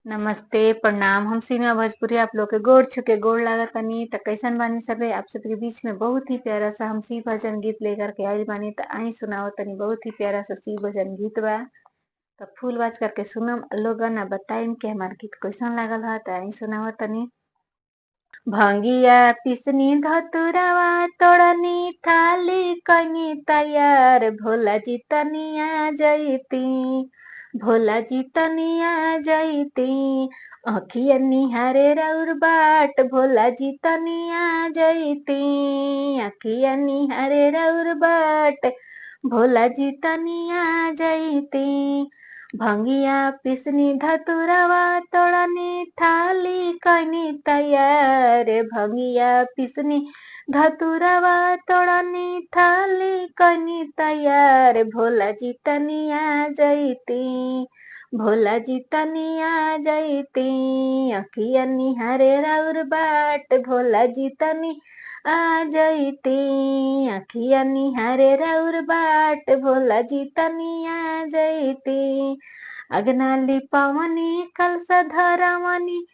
नमस्ते, प्रणाम। हम सीमा भोजपुरी आप लोग के गोड़ छुके गोड़ लागतानी। त कैसन बानी सबे? आप सबके बीच में बहुत ही प्यारा सा हम शिव भजन गीत लेकर के आइल बानी। त आई सुनाओ तनी बहुत ही प्यारा सा शिव भजन गीत बा। त फूल बाज करके सुनम लोगन आ बताइम कि हमार गीत कैसन लागल ह। त आई सुनाओ तनी। भंगिया पिसनी धतुरवा तोड़नी थाली कनी तैयार भोला जी तनिया जैती भोला जी तनिया जैती अखिया निहारे रौर बाट भोला जी तनिया जैती अखिया निहारे रौर बाट भोला जी तनिया जैती भंगिया पिसनी धतुरवा तोड़नी थाली कनी तैयार भंगिया पिसनी धतुरवा तोड़नी थाली कनी तैयार भोला जी तनिया जैती भोला जी तनिया जैती अखिया निहारे रौर बाट भोला जी तनी आ जैती अखिया निहारे रौर बाट भोला जी तनिया जैती अगनाली पवनी कलसा धरवनी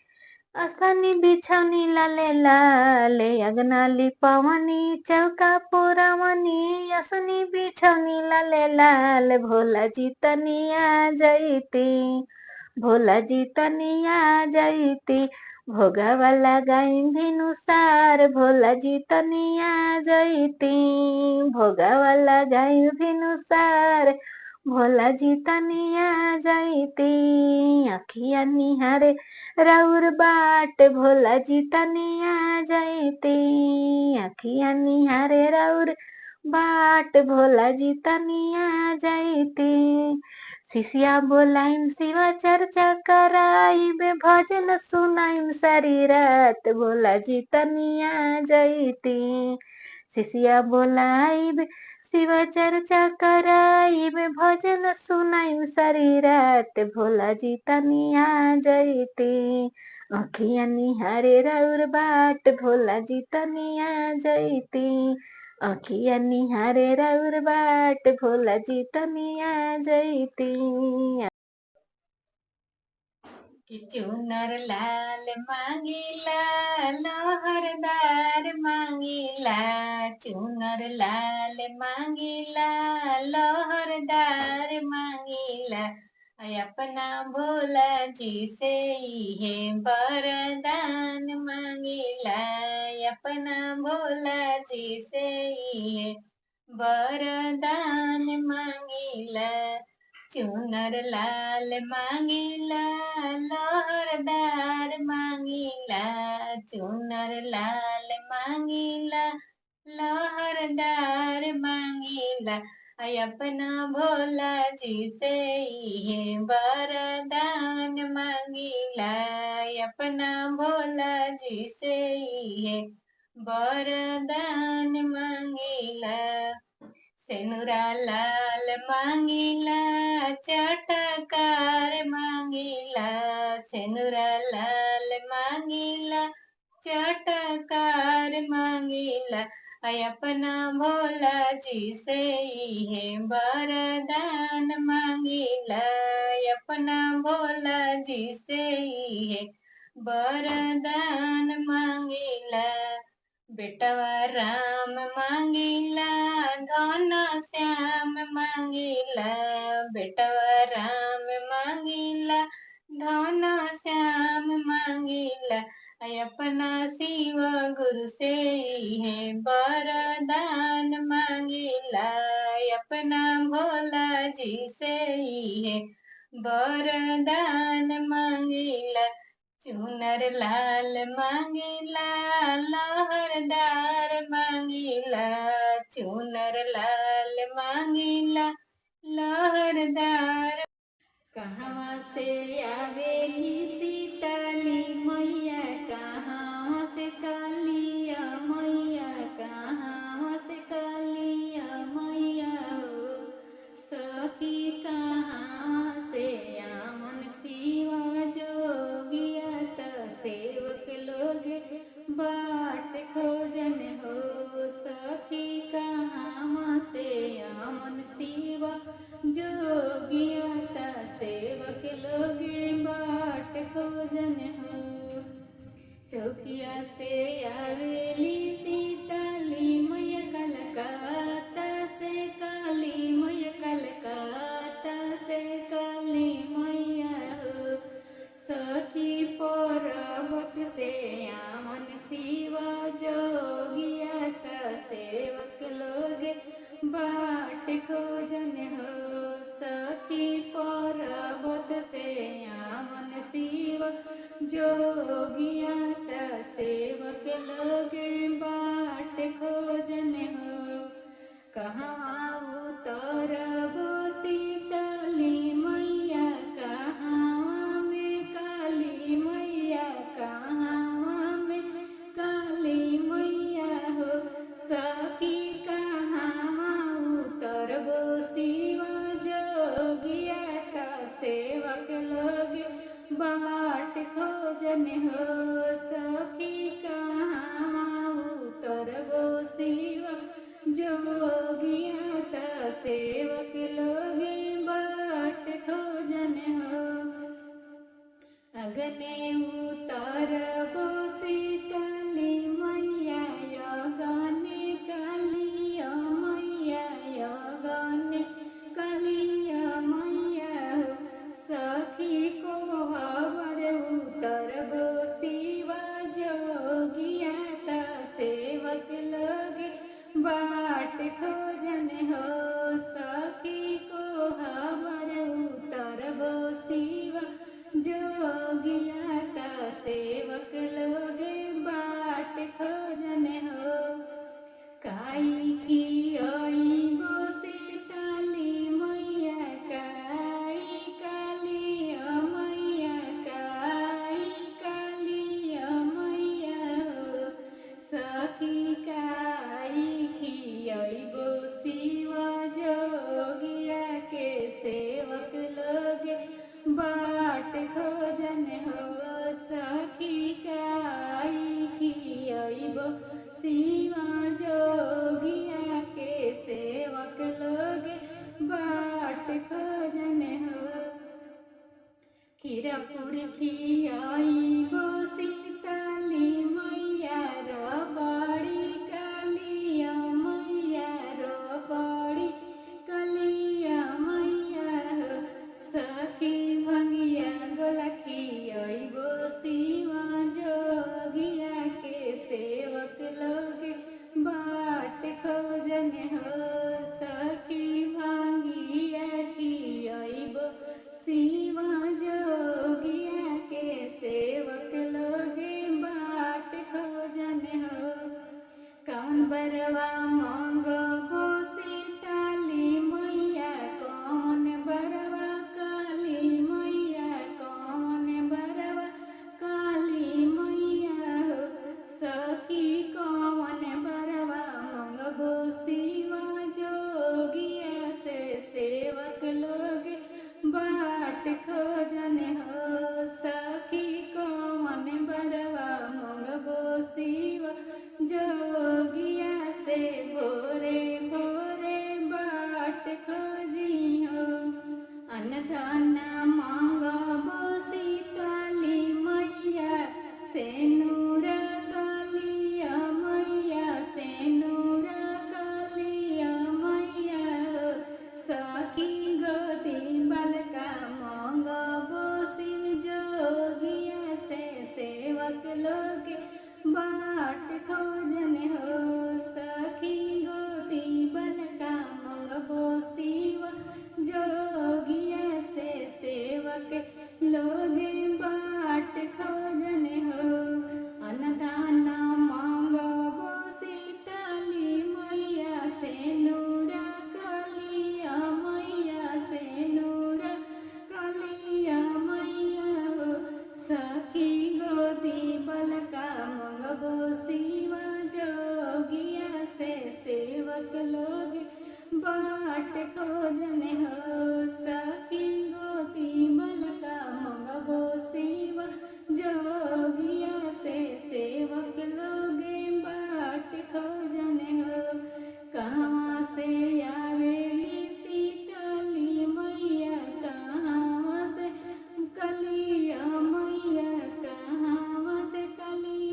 असनी बिछौनी लाले लाले अगनाली पवनी चौका पुरवनी असनी बिछौनी लाले लाल भोला जी तनिया जैती भोला जी तनिया जैती भोगावा लगाई भिनुसार भोला जी तनिया जैती भोगावा लगाई भिनुसार भोला जी तनिया जैती अखिया निहारे रौर बाट भोला जी तनिया जैती अखिया निहारे रौर बाट भोला जी तनिया जैती शिष्या बोलाइम शिवा चर्चा कराइब भजन सुनाइम सारी रात भोला जी तनिया जैती शिष्या बोलाइब शिव चर्चा कराइब भजन सुनाइम सारी रात भोला जी तनिया जैती अखिया निहारे रौर बाट भोला जी तनिया जैती अखिया निहारे रौर बाट भोला जी तनिया जैती कि चुनर लाल मांगीला लहरदार मांगीला चुनर लाल मांगीला लहरदार मांगीला अपना भोला जी से है वरदान मांगीला अपना भोला जी से है वरदान मांगीला चुनर लाल मांगीला लहरदार मांगीला चुनर लाल मांगीला लहरदार मांगीला अपना भोला जी से है वरदान मांगीला अपना भोला जी से है वरदान मांगीला सेनुरा लाल मांगीला चटकार मांगीला सेनुरा लाल मांगीला चटकार मांगीला अपना भोला जी से है वरदान मांगीला अपना भोला जी से है वरदान मांगीला बेटवा राम मांगीला धन श्याम मांगीला बेटवा राम मांगीला धन श्याम मांगीला अपना शिव गुरु से है वरदान मांगीला अपना भोला जी से है वरदान मांगीला चुनर लाल मांगीला लहरदार मांगीला चुनर लाल मांगीला लहरदार कहवा से आवेली सीताली मैया कहाँ से कालिया मैया कहाँ से कालिया मैया हो सखी कहाँ से आमन शिवा जोगिया त सेवक लोग बाट खोजन हो सखी कहाँ से आमन शिवा जोगिया त सेवक लोग चौकिया से आवेली सीताली मैया कलकत्ता से काली मैया कलकत्ता से काली मैया हो। सखी पर्वत से आमन शिवा जोगिया त सेवक लोग बाट खोजन हो। सखी पर्वत से आमन शिव जोगिया त सेवक लोग बाट खोजन हो। कहाँ उतरबो सीतली मैया कहाँ में काली मैया कहाँ में काली मैया हो। सखी कहाँ उतरबो शिवा जोगिया त सेवक लोग बाट खोजन हो। सखी कहाँ उतरबो शिवा जोगिया त सेवक लोग बाट खोजन हो। अगने उतरबो सीतली मैया यगने कालिया मैया यगने कालिया मैया हो। सखी को हवर उतरबो शिवा जोगिया त सेवक लोग बाट खोजन हो। सखी को हवर उतरबो शिवा जोगिया त सेवक लोग बाट खोजन हो। काई खियाइबो सीताली मैया काई कालिया मैया काई कालिया मैया हो। सखी काई खियाइबो शिवा जोगिया के सेवक लोग बाट खोजन हो। सखी काई खियाइबो शिवा जोगिया के सेवक लोग बाट खोजन हो। खीरा पूरी खियाइबो सीताली मैया रबड़ी कालिया मैया रबड़ी कालिया मैया हो। सखी भंगिया गोला खियाइबो शिवा जोगिया के सेवक लोग बाट खोजन हो। सखी भंगिया खियाइबो शिवा जोगिया के सेवक लोग बाट खोजन हो। कौन बरवा मांगबो सीताली मैया कौन बरवा काली मैया कौन बरवा काली मैया हो। सखी कौन बरवा मांगबो शिवा जोगिया से सेवक लोग बाट खोजन हो। सखी कौन बरवा मांगबो शिवा जोगिया से भोरे भोरे बाट खोजी हो। अनधन मांगबो सीताली मैया सेनुर कालिया मैया सेनुर कालिया मैया हो। सखी गोदी बलका मांगबो शिव जोगिया से सेवक लोग बाट खोजन हो। सखी गोदी बलका मांगबो शिव जोगिया से सेवक लोग बाट खोजन हो। अनदान मांगबो सीताली मैया सेनुरा कालिया मैया सेनुरा कालिया मैया हो। सखी गोदी बलका मांगबो शिवा जोगिया से सेवक लोग बाट खोजन हो। सखी गोदी बलका मांगबो शिवा जोगिया से सेवक लोग बाट खोजन हो। कहाँ से आवेली सीताली मैया कहाँ से कलिया मैया कहाँ से कलिया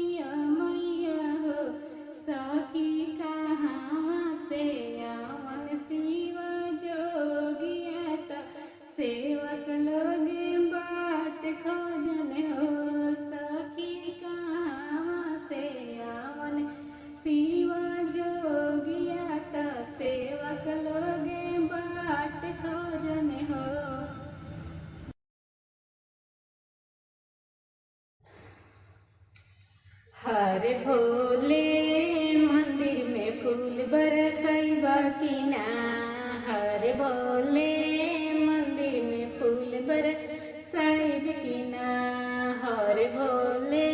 हर भोले मंदिर में फूल बरसैबा की ना। हर भोले मंदिर में फूल बरसैब की ना। हर भोले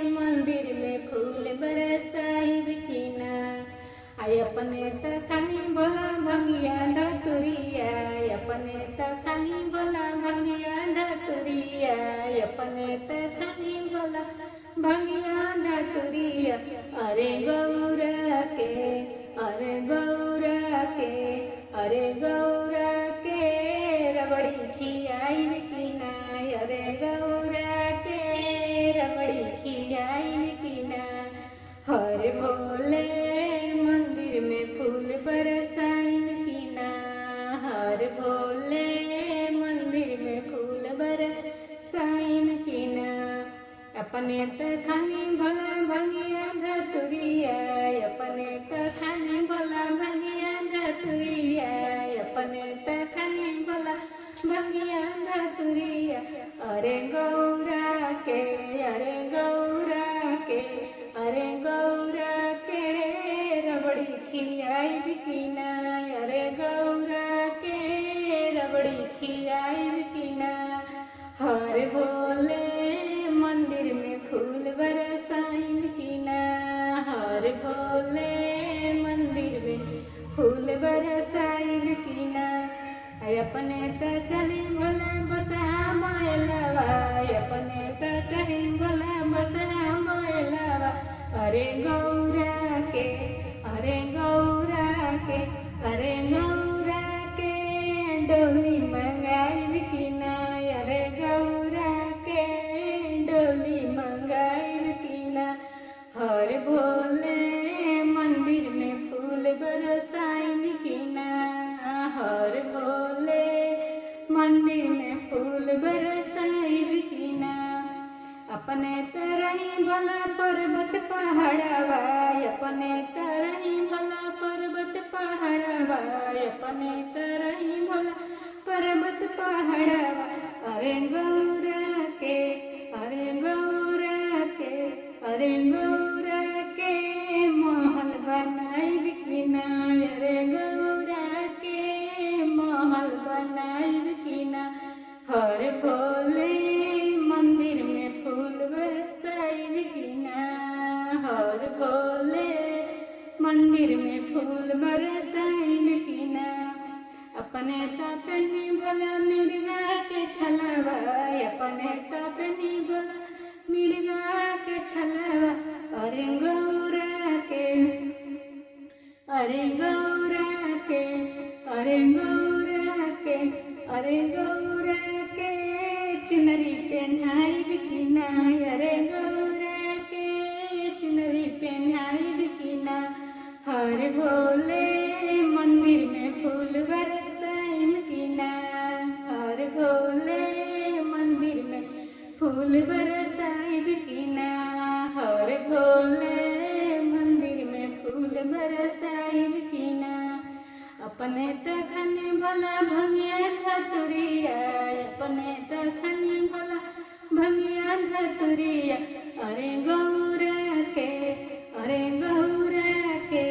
मंदिर में फूल बरसैब की ना। आय अपने त खानी भोला भंगिया धतुरिया। अपने त खानी भोला भंगिया धतुरिया। अपने त खानी भोला भंगिया धतुरिया। अरे गौरा के, अरे गौरा के, अरे गौरा के रबड़ी खियाई की ना। अरे गौरा के रबड़ी खियाई की ना। हर भोले मंदिर में फूल बरसाइन की ना। हर भोले मंदिर में फूल बरसाइन की ना। अपने त खानी भोला भंगिया धतुरिया। अपने त खानी भोला भंगिया धतुरिया। अपने त खानी भोला भंगिया धतुरिया। अरे गौरा के, अरे गौरा के, अरे गौरा के रबड़ी खियाई की ना। अरे गौरा के रबड़ी खियाई की ना। हर भोले मंदिर में फूल बरसाइन की ना। हर भोले मंदिर में फूल बरसाइन की ना। अपने त चली भोला बसहा मोयलवा। अपने त चली भोला बसहा मोयलवा। अरे गौरा के, अरे गौरा के, अरे गौरा के डोली मंगाई की ना। अरे गौरा के डोली मंगाई की ना। हर भोले मंदिर में फूल बरसाइन की ना। हर भोले मंदिर में फूल बरसाइन की ना। अपने तरही भला पर्वत पहाड़वा। अपने तरही भला पर्वत पहाड़वा। अपने तरही भला पर्वत पहाड़वा। अरे गौरा के, अरे गौरा के, अरे गौरा के महल बनाई की ना। अरे गौरा के महल बनाई की ना। हर भोले मंदिर में फूल बरसाई की ना। हर भोले मंदिर में फूल बरसाई की ना। अपने तपनी भोला मिर्गा के छलवा। अपने तपनी भोला मिर्गा के छलवा। अरे गौरा के, अरे गौरा के, अरे गौरा के, अरे गौरा के चुनरी पहनाई की ना। अरे गौरा के चुनरी पहनाई की ना। हर भोले मंदिर में फूल बरसाइन की ना। हर भोले मंदिर में फूल बरसाइन की ना। हर भोले मंदिर में फूल बरसाइन की ना। अपने त खानी भोला भंगिया धतुरिया। अपने त खानी भोला भंगिया धतुरिया। अरे गौरा के, अरे गौरा के,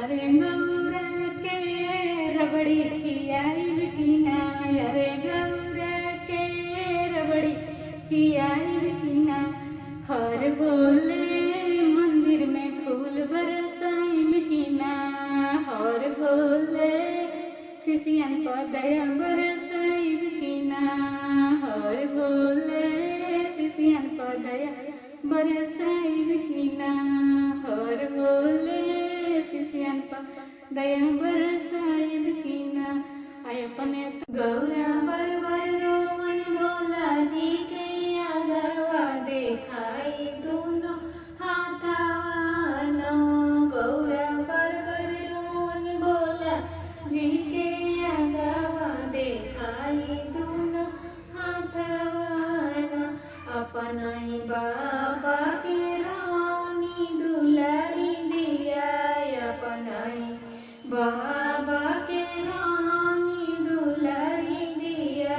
अरे गौरा के रबड़ी खियाई की ना। अरे गौरा के रबड़ी खियाई की ना। हर भोले मंदिर में फूल बरसाइन की ना। हर भोले शिशियन पर दया बरसाई की ना। हर भोले शिशियन पर दया बरसाई की ना। हर भोले शिशियन पर दया बरसाई की ना। आय अपने गौरा बरबर रोवन भोला जी के आगवा देखाई दोनों हाथावानो। गौरा बरबर रोवन भोला जी के आगवा देखाई दोनों हाथावानो। अपना ही बाबा के रानी दुलारी दिया। अपना ही बाबा के रानी दुलारी दिया।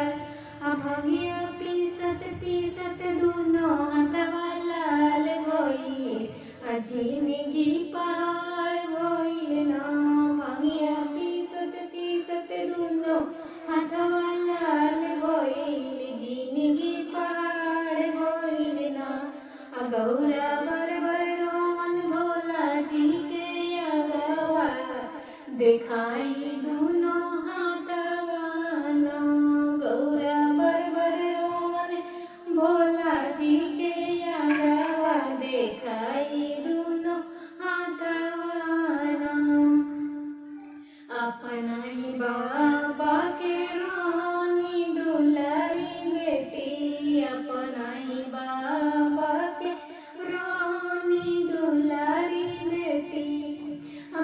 भंगिया पीसत पीसत दोनों हाथवा लाल होई गौरा बर बर रोवन भोला जी के अगवा देखाई दुनो हाथवा गौरा बर बर रोवन भोला जी के अगवा देखाई दुनो हाथवा अपना ही बाबा के रानी दुलारी बेटी अपना ही बाबा के रानी दुलारी बेटी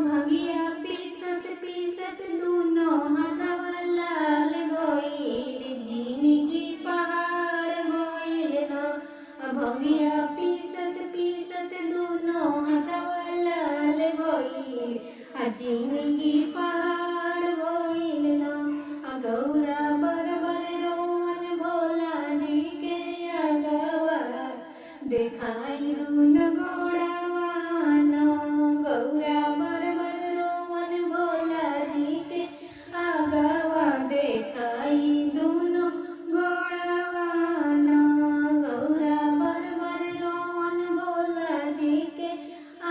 भगिया पीसत पीसत दूनो हाथवा लाल भइल जिंदगी पहाड़ भइल न भगिया पीसत पीसत दूनो हाथवा लाल भइल जिंदगी पहाड़ भइल न गौरा बर बर रोवन भोला जी के अगवा देखाई रून गोड़वा न गौरा बर बर रोवन भोला जी के अगवा देखाई दुनो गोड़वा न गौरा बर बर रोवन भोला जी के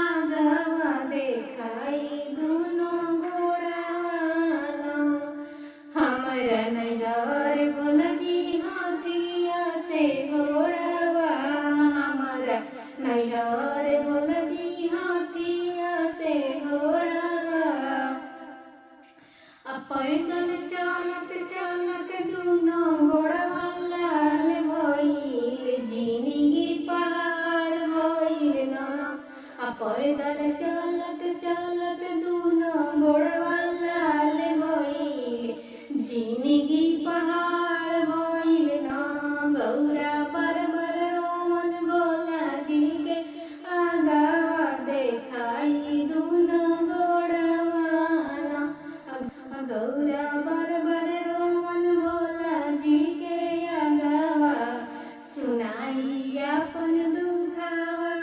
अगवा देखाई दुनो गोड़वा न हमरा नैहर भोला जी हाथिया से घोड़वा हमारा नैहर भोला जी हाथिया से घोड़वा पैदल चलत चलत दूनो घोड़वा लाल भइल जिंदगी पहाड़ भइल न पैदल चलत चलत दूनो घोड़वा लाल भइल जिंदगी पहाड़ भइल न गौरा बर बर रोवन भोला जी के अगवा देखाई दुनो गोड़वा न गौरा बर बर रोवन भोला जी के अगवा सुनाई अपन दुखवा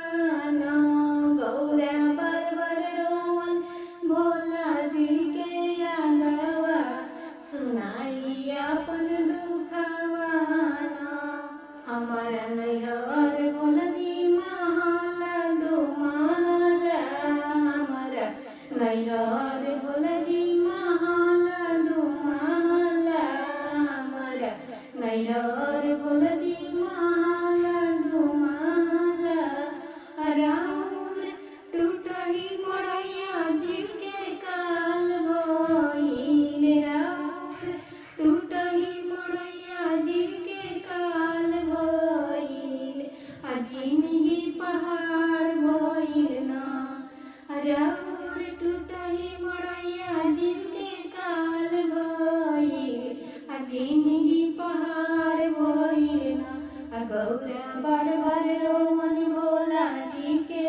न गौरा बर बर रोवन भोला जी के अगवा सुनाई अपन दुखवा न हमारा नैहर भोला जी महला दो महला हमारा नैहर भोला जी महला दो महला हमारा नैहर भोला जी महला दो महला राउर टूटही मड़ैया जीव के काल भइल राउर टूटही मड़ैया जीव के काल भइल जिंदगी पहाड़ भइल न राउर टूटही मड़ैया जीव के काल भइल जिंदगी पहाड़ भइल न गौरा बर बर रोवन भोला जी के